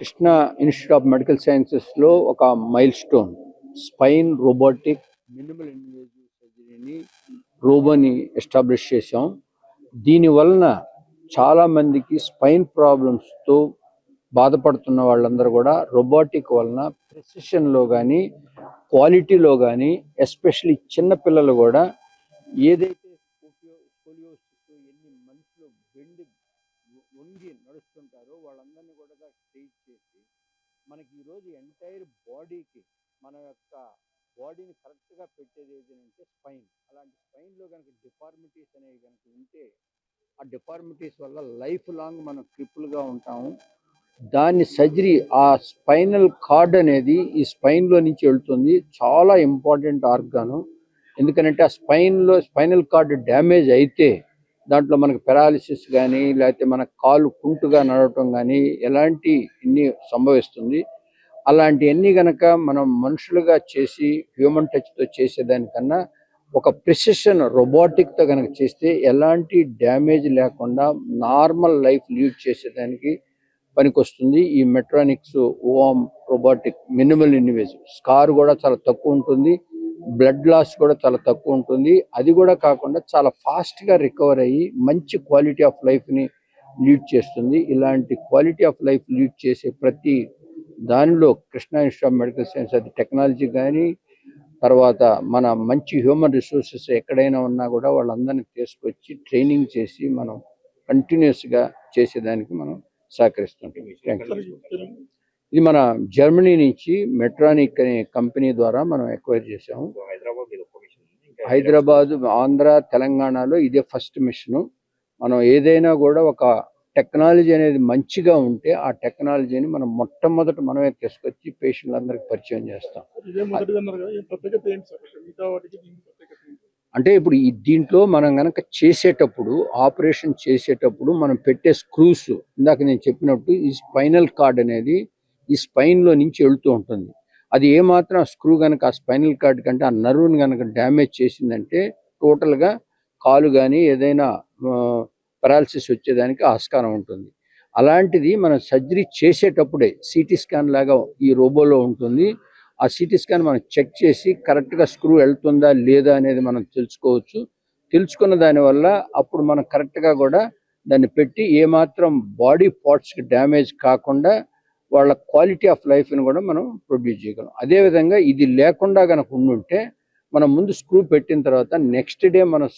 Krishna institute of medical సైన్సెస్లో ఒక milestone spine robotic minimal invasive సర్జరీని రోబోని ఎస్టాబ్లిష్ చేశాం. దీని వలన చాలామందికి స్పైన్ ప్రాబ్లమ్స్తో బాధపడుతున్న వాళ్ళందరూ కూడా రోబోటిక్ వలన ప్రెసిషన్లో కానీ క్వాలిటీలో కానీ ఎస్పెషలీ చిన్నపిల్లలు కూడా ఏదైతే స్కోలియోసిస్ ఎన్ని మనుషులు బెండి వంగి నడుస్తుంటారో వాళ్ళందరినీ కూడా ట్రీట్ చేసి మనకి ఈరోజు ఎంటైర్ బాడీకి మన యొక్క బాడీని కరెక్ట్గా పెట్టేది ఏది అంటే స్పైన్. అలాంటి స్పైన్లో కనుక డిఫార్మిటీస్ అనేవి కనుక ఉంటే ఆ డిఫార్మిటీస్ వల్ల లైఫ్ లాంగ్ మనం క్రిపుల్గా ఉంటాము. దాన్ని సర్జరీ ఆ స్పైనల్ కార్డ్ అనేది ఈ స్పైన్లో నుంచి వెళ్తుంది. చాలా ఇంపార్టెంట్ ఆర్గాను. ఎందుకంటే ఆ స్పైనల్ కార్డ్ డ్యామేజ్ అయితే దాంట్లో మనకు పెరాలిసిస్ కానీ లేకపోతే మన కాలు కుంటుగా నడవటం కానీ ఎలాంటి ఇన్ని సంభవిస్తుంది. అలాంటివన్నీ కనుక మనం మనుషులుగా చేసి హ్యూమన్ టచ్తో చేసేదానికన్నా ఒక ప్రిసిషన్ రోబోటిక్తో కనుక చేస్తే ఎలాంటి డ్యామేజ్ లేకుండా నార్మల్ లైఫ్ లీడ్ చేసేదానికి పనికొస్తుంది. ఈ Medtronic's O arm robotic minimal invasive scar కూడా చాలా తక్కువ ఉంటుంది, బ్లడ్ లాస్ కూడా చాలా తక్కువ ఉంటుంది. అది కూడా కాకుండా చాలా ఫాస్ట్గా రికవర్ అయ్యి మంచి క్వాలిటీ ఆఫ్ లైఫ్ని లీడ్ చేస్తుంది. ఇలాంటి క్వాలిటీ ఆఫ్ లైఫ్ లీడ్ చేసే ప్రతి దానిలో Krishna institute of medical science అది టెక్నాలజీ కానీ తర్వాత మన మంచి హ్యూమన్ రిసోర్సెస్ ఎక్కడైనా ఉన్నా కూడా వాళ్ళందరినీ తీసుకొచ్చి ట్రైనింగ్ చేసి మనం కంటిన్యూస్గా చేసేదానికి మనం సహకరిస్తుంటాం. ఇది మన జర్మనీ నుంచి మెట్రానిక్ అనే కంపెనీ ద్వారా మనం ఎక్వైర్ చేసాము. హైదరాబాద్, ఆంధ్ర, తెలంగాణలో ఇదే ఫస్ట్ మిషను. మనం ఏదైనా కూడా ఒక టెక్నాలజీ అనేది మంచిగా ఉంటే ఆ టెక్నాలజీని మనం మొట్టమొదట మనమే తీసుకొచ్చి పేషెంట్లందరికీ పరిచయం చేస్తాం. అంటే ఇప్పుడు దీంట్లో మనం కనుక చేసేటప్పుడు ఆపరేషన్ చేసేటప్పుడు మనం పెట్టే స్క్రూస్ ఇందాక నేను చెప్పినట్టు ఈ స్పైనల్ కార్డ్ అనేది ఈ స్పైన్లో నుంచి వెళుతూ ఉంటుంది. అది ఏమాత్రం స్క్రూ కనుక ఆ స్పైనల్ కార్డ్ కంటే ఆ నర్వ్ని కనుక డ్యామేజ్ చేసిందంటే టోటల్గా కాలు కానీ ఏదైనా పెరాలసిస్ వచ్చేదానికి ఆస్కారం ఉంటుంది. అలాంటిది మనం సర్జరీ చేసేటప్పుడే సిటీ స్కాన్ లాగా ఈ రోబోలో ఉంటుంది. ఆ సిటీ స్కాన్ మనం చెక్ చేసి కరెక్ట్గా స్క్రూ వెళ్తుందా లేదా అనేది మనం తెలుసుకోవచ్చు. తెలుసుకున్న దానివల్ల అప్పుడు మనం కరెక్ట్గా కూడా దాన్ని పెట్టి ఏమాత్రం బాడీ పార్ట్స్కి డ్యామేజ్ కాకుండా వాళ్ళ క్వాలిటీ ఆఫ్ లైఫ్ని కూడా మనం ప్రొడ్యూస్ చేయగలం. అదేవిధంగా ఇది లేకుండా కనుక ఉండుంటే మనం ముందు స్క్రూ పెట్టిన తర్వాత నెక్స్ట్ డే మనం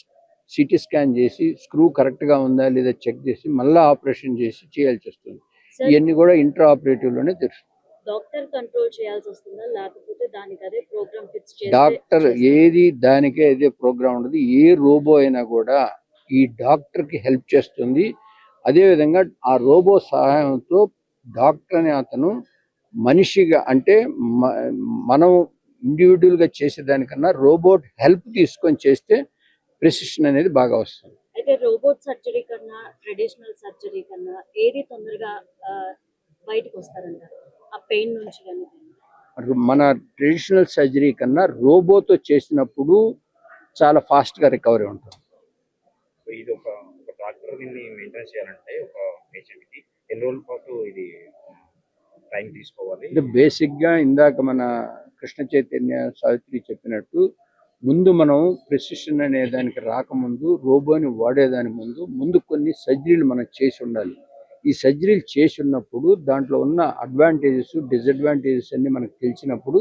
సిటీ స్కాన్ చేసి స్క్రూ కరెక్ట్గా ఉందా లేదా చెక్ చేసి మళ్ళీ ఆపరేషన్ చేసి చేయాల్సి వస్తుంది. ఇవన్నీ కూడా ఇంట్రా ఆపరేటివ్లోనే తెలుస్తుంది. డాక్టర్ కంట్రోల్ చేయాల్సి వస్తుందా లేకపోతే దానికి అదే ప్రోగ్రామ్ ఫిక్స్ చేస్తే డాక్టర్ ఏది దానికే అదే ప్రోగ్రామ్ ఉండదు. ఏ రోబో అయినా కూడా ఈ డాక్టర్కి హెల్ప్ చేస్తుంది. అదేవిధంగా ఆ రోబో సహాయంతో డాక్టర్ అనే అతను మనిషిగా అంటే మనం ఇండివిజువల్గా చేసేదానికన్నా రోబోట్ హెల్ప్ తీసుకొని చేస్తే ప్రెసిషన్ అనేది బాగా వస్తుంది. అయితే రోబోట్ సర్జరీ కన్నా ట్రెడిషనల్ సర్జరీ కన్నా ఏది తొందరగా బయటకు వస్తారంటారు ఆ పెయిన్ నుంచి? కానీ మన ట్రెడిషనల్ సర్జరీ కన్నా రోబోతో చేసినప్పుడు చాలా ఫాస్ట్గా రికవరీ ఉంటుంది. ఇది ఒక డాక్టర్ దీన్ని మెయింటైన్ చేయాలంటే ఒక పేషెంట్కి ఎన్ని రోజుల పాటు ఇది టైం తీసుకోవాలి? ఇది బేసిక్గా ఇందాక మన కృష్ణ చైతన్య సావిత్రి చెప్పినట్టు ముందు మనం ప్రెసిషన్ అనే దానికి రాకముందు రోబోని వాడేదాని ముందు కొన్ని సర్జరీలు మనం చేసి ఉండాలి. ఈ సర్జరీలు చేసి ఉన్నప్పుడు దాంట్లో ఉన్న అడ్వాంటేజెస్ డిసడ్వాంటేజెస్ అన్ని మనకు తెలిసినప్పుడు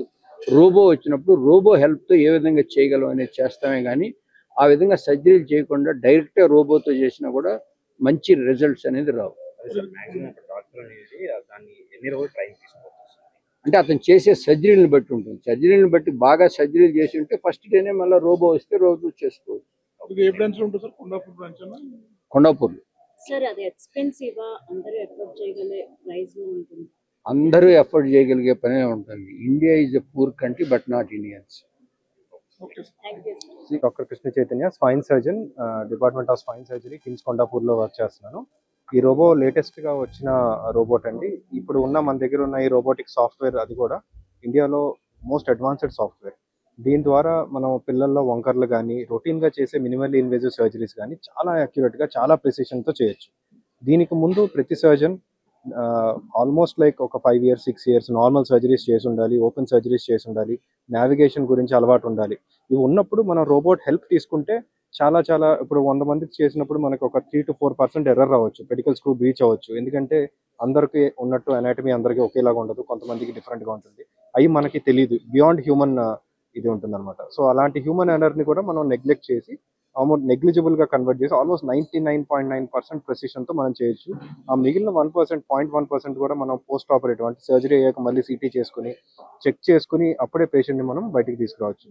రోబో వచ్చినప్పుడు రోబో హెల్ప్తో ఏ విధంగా చేయగలం అనేది చేస్తామే కానీ ఆ విధంగా సర్జరీలు చేయకుండా డైరెక్ట్గా రోబోతో చేసినా కూడా మంచి రిజల్ట్స్ అనేది రావు. అంటే అతను చేసే సర్జరీలను బట్టి ఉంటుంది. సర్జరీలను బట్టి బాగా సర్జరీలు చేసి ఉంటే ఫస్ట్ డేనే మళ్ళీ రోబో వస్తే రోబో చేసుకోవచ్చు. కొండాపూర్. సార్ అది ఎక్స్పెన్సివా? అందరూ ఎఫర్ట్ చేయగలిగే పనే ఉంటుంది. India is a poor country but not Indians. Doctor Krishna Chaitanya, spine surgeon, department of spine surgery, KIMS కొండాపూర్లో వర్క్ చేస్తున్నాను. ఈ రోబో లేటెస్ట్గా వచ్చిన రోబోట్ అండి. ఇప్పుడు మన దగ్గర ఉన్న ఈ రోబోటిక్ సాఫ్ట్వేర్ అది కూడా ఇండియాలో మోస్ట్ అడ్వాన్స్డ్ సాఫ్ట్వేర్. దీని ద్వారా మనం పిల్లల్లో వంకర్లు కానీ రొటీన్గా చేసే మినిమల్ ఇన్వేజివ్ సర్జరీస్ కానీ చాలా యాక్యురేట్గా చాలా ప్రిసిషన్తో చేయొచ్చు. దీనికి ముందు ప్రతి సర్జన్ ఆల్మోస్ట్ లైక్ ఒక 5 years 6 years నార్మల్ సర్జరీస్ చేసి ఉండాలి, ఓపెన్ సర్జరీస్ చేసి ఉండాలి, నావిగేషన్ గురించి అలవాటు ఉండాలి. ఇవి ఉన్నప్పుడు మనం రోబోట్ హెల్ప్ తీసుకుంటే చాలా చాలా ఇప్పుడు 100 మందికి చేసినప్పుడు మనకు ఒక 3 to 4% ఎర్రర్ రావచ్చు, పెడికల్ స్క్రూ బ్రీచ్ అవ్వచ్చు. ఎందుకంటే అందరికీ ఉన్నట్టు అనాటమీ అందరికీ ఒకేలాగా ఉండదు, కొంతమందికి డిఫరెంట్గా ఉంటుంది. అవి మనకి తెలియదు, బియాండ్ హ్యూమన్ ఇది ఉంటుంది అనమాట. సో అలాంటి హ్యూమన్ ఎర్రర్ని కూడా మనం నెగ్లెక్ట్ చేసి ఆల్మోస్ట్ నెగ్లిజిబుల్గా కన్వర్ట్ చేసి ఆల్మోస్ట్ 99.9% ప్రెసిషన్తో మనం చేయొచ్చు. ఆ మిగిలిన 1%, 0.1% కూడా మనం పోస్ట్ ఆపరేటివ్ అంటే సర్జరీ అయ్యాక మళ్ళీ సిటీ చేసుకుని చెక్ చేసుకుని అప్పుడే పేషెంట్ని మనం బయటికి తీసుకురావచ్చు.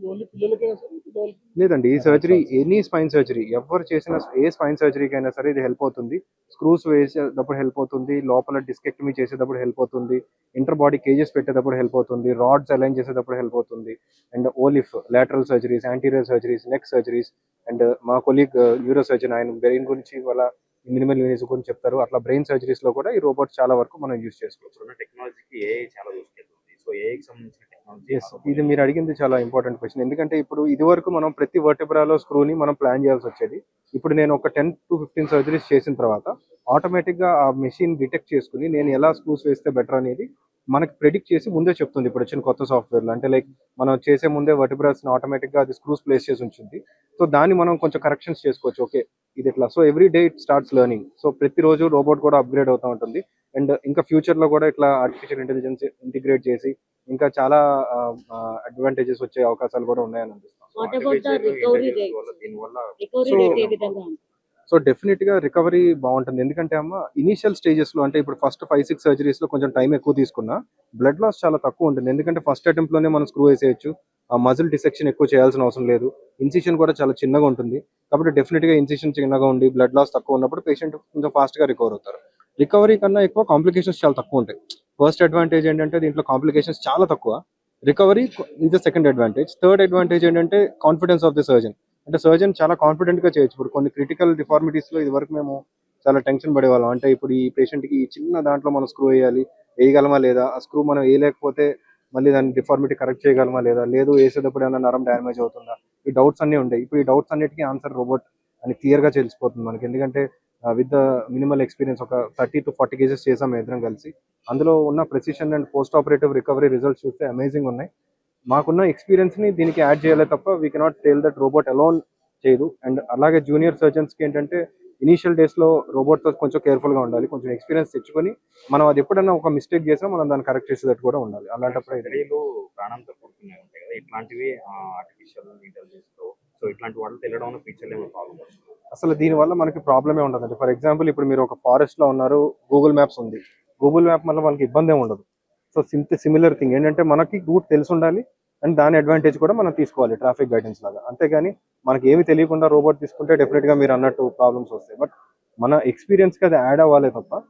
లేదండి, ఈ సర్జరీ ఎనీ స్పైన్ సర్జరీ ఎవరు చేసిన ఏ స్పైన్ సర్జరీకి అయినా సరే ఇది హెల్ప్ అవుతుంది. స్క్రూస్ వేసేటప్పుడు హెల్ప్ అవుతుంది, లోపల డిస్కెక్టమీ చేసేటప్పుడు హెల్ప్ అవుతుంది, ఇంటర్ బాడీ కేజెస్ పెట్టేటప్పుడు హెల్ప్ అవుతుంది, రాడ్స్ అలైన్ చేసేటప్పుడు హెల్ప్ అవుతుంది. And OLIF lateral surgeries, anterior surgeries, neck surgeries. And మా కొలీగ్ న్యూరో సర్జన్, ఆయన బ్రెయిన్ గురించి వాళ్ళ మినిమల్ యూనిట్స్ గురించి చెప్తారు. అట్లా బ్రెయిన్ సర్జరీస్ లో కూడా ఈ రోబోట్ చాలా వరకు మనం యూజ్ చేసుకోవచ్చు. ఇప్పుడున్న టెక్నాలజీకి ఏఐ చాలా దూసుకెళ్తుంది. సో ఏఐకి సంబంధించిన టెక్నాలజీ ఎస్, ఇది మీరు అడిగింది చాలా ఇంపార్టెంట్ క్వశ్చన్. ఎందుకంటే ఇప్పుడు ఇది వరకు మనం ప్రతి వర్టిబ్రాలో స్క్రూని మనం ప్లాన్ చేయాల్సి వచ్చేది. ఇప్పుడు నేను ఒక 10 to 15 సర్జరీస్ చేసిన తర్వాత ఆటోమేటిక్గా ఆ మెషిన్ డిటెక్ట్ చేసుకుని నేను ఎలా స్క్రూస్ వేస్తే బెటర్ అనేది మనకి ప్రెడిక్ట్ చేసి ముందే చెప్తుంది. ఇప్పుడు వచ్చిన కొత్త సాఫ్ట్వేర్లో అంటే లైక్ మనం చేసే ముందే వర్టిబ్రాస్ని ఆటోమేటిక్గా అది స్క్రూస్ ప్లేస్ చేసి ఉంచుంది. సో దాన్ని మనం కొంచెం కరెక్షన్స్ చేసుకోవచ్చు. ఓకే, ఇది ఇట్లా. So every day it starts learning. So ప్రతిరోజు రోబోట్ కూడా అప్గ్రేడ్ అవుతూ ఉంటుంది. అండ్ ఇంకా ఫ్యూచర్లో కూడా ఇట్లా ఆర్టిఫిషియల్ ఇంటెలిజెన్స్ ఇంటిగ్రేట్ చేసి ఇంకా చాలా అడ్వాంటేజెస్ వచ్చే అవకాశాలు కూడా ఉన్నాయని అనిపిస్తాం. What about the recovery rate? దీనివల్ల రికవరీ రేట్ ఏ విధంగా ఉంటుంది? సో డెఫినెట్ గా రికవరీ బాగుంటుంది. ఎందుకంటే అమ్మ ఇనీషియల్ స్టేజెస్ లో అంటే ఇప్పుడు ఫస్ట్ 5-6 సర్జరీస్ లో కొంచెం టైం ఎక్కువ తీసుకున్నా బ్లడ్ లాస్ చాలా తక్కువ ఉంటుంది. ఎందుకంటే ఫస్ట్ అటెంప్ట్ లోనే మనం స్క్రూ వేసేయచ్చు, ఆ మజిల్ డిసెక్షన్ ఎక్కువ చేయాల్సిన అవసరం లేదు, ఇన్సిషన్ కూడా చాలా చిన్నగా ఉంటుంది. కాబట్టి డెఫినెట్ గా ఇన్సిషన్ చిన్నగా ఉండి బ్లడ్ లాస్ తక్కువ ఉన్నప్పుడు పేషెంట్ కొంచెం ఫాస్ట్ గా రికవర్ అవుతారు. రికవరీ కన్నా ఎక్కువ కాంప్లికేషన్స్ చాలా తక్కువ ఉంటాయి. ఫస్ట్ అడ్వాంటేజ్ ఏంటంటే దీంట్లో కాంప్లికేషన్స్ చాలా తక్కువ. రికవరీ ఇది సెకండ్ అడ్వాంటేజ్. థర్డ్ అడ్వాంటేజ్ ఏంటంటే కాన్ఫిడెన్స్ ఆఫ్ ది సర్జన్. అంటే సర్జన్ చాలా కాన్ఫిడెంట్ గా చేయొచ్చు. ఇప్పుడు కొన్ని క్రిటికల్ డిఫార్మిటీస్ లో ఇది వరకు మేము చాలా టెన్షన్ పడేవాళ్ళం. అంటే ఇప్పుడు ఈ పేషెంట్ కి ఈ చిన్న దాంట్లో మనం స్క్రూ వేయాలి, వేయగలమా లేదా, ఆ స్క్రూ మనం వేయలేకపోతే మళ్ళీ దాన్ని డిఫార్మిటీ కరెక్ట్ చేయగలమా లేదా, లేదు వేసేటప్పుడు ఏమైనా నరం డ్యామేజ్ అవుతుందా, ఈ డౌట్స్ అన్ని ఉంటాయి. ఇప్పుడు ఈ డౌట్స్ అన్నిటికీ ఆన్సర్ రోబోట్ అని క్లియర్ గా తెలిసిపోతుంది మనకి. ఎందుకంటే విత్ ద మినిమల్ ఎక్స్పీరియన్స్ ఒక 30 to 40 కేసెస్ చేసాం మేము ఇద్దరం కలిసి. అందులో ఉన్న precision and post operative recovery results చూస్తే అమేజింగ్ ఉన్నాయి. మాకున్న ఎక్స్పీరియన్స్ ని దీనికి యాడ్ చేయాలి తప్ప we cannot tell that robot alone చేయదు. అండ్ అలాగే జూనియర్ సర్జన్స్ కి ఏంటంటే ఇనీషియల్ డేస్ లో రోబోట్ తో కొంచెం కేర్ఫుల్ గా ఉండాలి, కొంచెం ఎక్స్పీరియన్స్ తెచ్చుకొని మనం అది ఎప్పుడైనా ఒక మిస్టేక్ చేసినా మనం దాన్ని కరెక్ట్ చేసేటట్టు కూడా ఉండాలి. అలాంటప్పుడు ఇది సర్జరీలు ప్రాణంతో కూడుకునే ఉంటాయి కదా, ఇట్లాంటివి ఆర్టిఫిషియల్ ఇంటెలిజెన్స్ తో సో ఇట్లాంటి వాటితో వెళ్ళడం వల్ల ఫ్యూచర్లో ఏమైనా ప్రాబ్లమ్ వస్తుంది? అసలు దీనివల్ల మనకి ప్రాబ్లమే ఉండదండి. ఫర్ ఎగ్జాంపుల్ ఇప్పుడు మీరు ఒక ఫారెస్ట్ లో ఉన్నారు, గూగుల్ మ్యాప్స్ ఉంది, గూగుల్ మ్యాప్ వల్ల మనకి ఇబ్బంది ఏమి ఉండదు. సో సిమిలర్ థింగ్ ఏంటంటే మనకి రూట్ తెలిసి ఉండాలి అండ్ దాని అడ్వాంటేజ్ కూడా మనం తీసుకోవాలి ట్రాఫిక్ గైడెన్స్ లాగా. అంతేగాని మనకి ఏమి తెలియకుండా రోబోట్ తీసుకుంటే డెఫినెట్ గా మీరు అన్నట్టు ప్రాబ్లమ్స్ వస్తాయి. బట్ మన ఎక్స్పీరియన్స్ కి అది యాడ్ అవ్వాలి తప్ప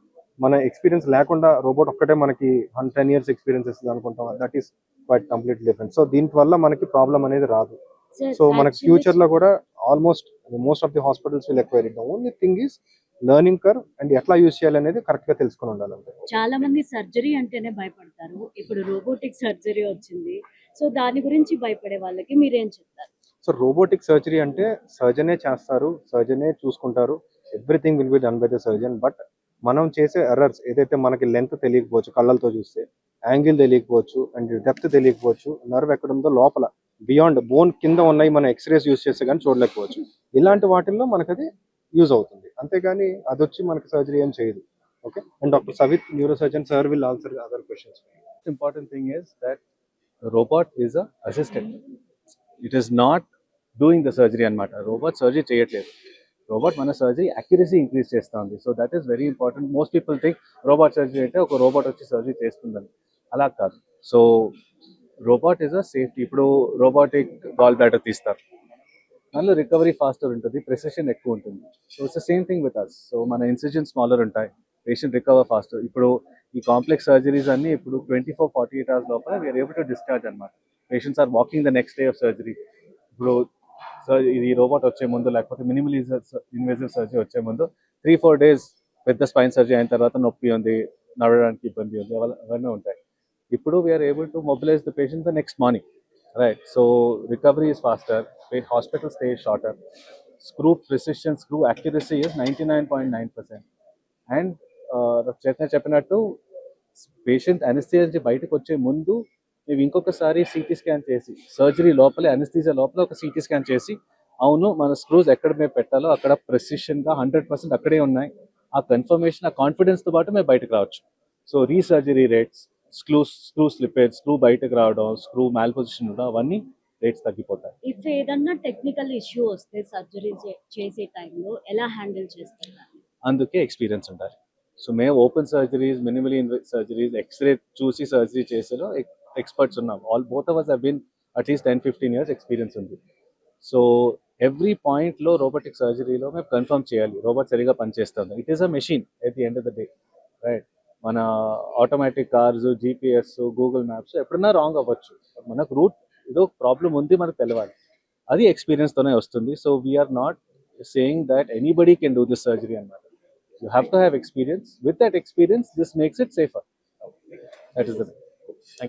మన ఎక్స్పీరియన్స్ లేకుండా రోబోట్ ఒక్కటే మనకి 10 years ఎక్స్పీరియన్స్ ఇస్తుంది అనుకుంటాం, that is quite complete different. So దీని వల్ల మనకి ప్రాబ్లం అనేది రాదు. సో మనకి ఫ్యూచర్ లో కూడా almost most of the hospitals will acquire it. The only thing is learning curve and ఎట్లా యూజ్ చేయాలనేది కరెక్ట్ గా తెలుసుకుని ఉండాలంటే. చాలా మంది సర్జరీ అంటేనే భయపడతారు, ఇప్పుడు రోబోటిక్ సర్జరీ వచ్చింది, సో దాని గురించి భయపడే వాళ్ళకి మీరేం చెప్తారు? సో రోబోటిక్ సర్జరీ అంటే సర్జనే చేస్తారు, సర్జనే చూసుకుంటారు, everything will be done by the surgeon. But మనం చేసే ఎర్రర్స్ ఏదైతే మనకి లెంత్ తెలియకపోవచ్చు, కళ్ళతో చూస్తే యాంగిల్ తెలియకపోవచ్చు అండ్ డెప్త్ తెలియకపోవచ్చు, నర్వ్ ఎక్కడ ఉందో లోపల బియాండ్ బోన్ కింద ఉన్నాయి మన ఎక్స్రేస్ యూస్ చేస్తే కానీ చూడలేకపోవచ్చు. ఇలాంటి వాటిల్లో మనకు అది యూజ్ అవుతుంది. అంతేగాని అది వచ్చి మనకి సర్జరీ ఏం చేయదు. Okay, and doctor Savith neuro surgeon sir will answer other questions. Important thing is that the robot is a assistant. It is not doing the surgery అన్నమాట. రోబోట్ సర్జరీ చేయట్లేదు, రోబోట్ మన సర్జరీ అక్యురసీ ఇంక్రీజ్ చేస్తుంది. So that is very important. Most people think robot surgery అంటే ఒక robot వచ్చి surgery చేస్తుందని, అలా కాదు. So robot is a safety. ఇప్పుడు రోబోటిక్ గాల్ బ్లాడర్ తీస్తారు, దానిలో రికవరీ ఫాస్టర్ ఉంటుంది, ప్రెసిషన్ ఎక్కువ ఉంటుంది. So it's the same thing with us. So మన ఇన్సిజన్ స్మాలర్ ఉంటాయి, పేషెంట్ రికవర్ ఫాస్టర్. ఇప్పుడు ఈ కాంప్లెక్స్ సర్జరీస్ అన్ని ఇప్పుడు 24-48 hours లోపల వీఆర్ ఏబుల్ టు డిశ్చార్జ్ అనమాట. Patients are walking the next day of surgery. ఇప్పుడు ఇది రోబోట్ వచ్చే ముందు లేకపోతే మినిమల్ ఇన్వేజివ్ సర్జరీ వచ్చే ముందు 3-4 days పెద్ద స్పైన్ సర్జరీ అయిన తర్వాత నొప్పి ఉంది, నడవడానికి ఇబ్బంది ఉంది, అవన్నీ ఉంటాయి. ఇప్పుడు we are able to mobilize the patient the next morning, right? So recovery is faster, hospital stay is shorter, screw precision, screw accuracy is 99.9%, and చేతన చెప్పినట్టు పేషెంట్ అనస్థిజియా నుంచి బయటకు వచ్చే ముందు మేము ఇంకొకసారి సిటీ స్కాన్ చేసి సర్జరీ లోపలే అనస్థిజియా లోపల ఒక సిటీ స్కాన్ చేసి అవును మన స్క్రూస్ ఎక్కడ మేము పెట్టాలో అక్కడ ప్రెసిషన్గా 100% అక్కడే ఉన్నాయి ఆ కన్ఫర్మేషన్ ఆ కాన్ఫిడెన్స్తో పాటు మేము బయటకు రావచ్చు. So resurgery rates, screw slippage, screw బయటకు రావడం, స్క్రూ మ్యాల్ పొజిషన్ ఉండడం అవన్నీ రేట్స్ తగ్గిపోతాయి. ఇఫ్ ఏదన్నా టెక్నికల్ ఇష్యూ వస్తే సర్జరీ చేసే టైంలో ఎలా హ్యాండిల్ చేస్తారు? అందుకే ఎక్స్పీరియన్స్ ఉండాలి. సో మేము open surgeries, minimally surgeries, xray చూసి సర్జరీ చేసేలో ఎక్స్పర్ట్స్ ఉన్నాం. Both of us have been at least 10-15 years experience ఉంది. సో ఎవ్రీ పాయింట్లో రోబోటిక్ సర్జరీలో మేము కన్ఫర్మ్ చేయాలి రోబోట్ సరిగా పనిచేస్తుంది. It is a machine at the end of the day, right? మన automatic cars, GPS, Google maps ఎప్పుడన్నా రాంగ్ అవ్వచ్చు. మనకు రూట్ ఏదో ప్రాబ్లం ఉంది మనకు తెలవాలి, అది ఎక్స్పీరియన్స్తోనే వస్తుంది. So we are not saying that anybody can do this surgery అన్నమాట. You have to have experience. With that experience, this makes it safer. That is the thing. Thank you.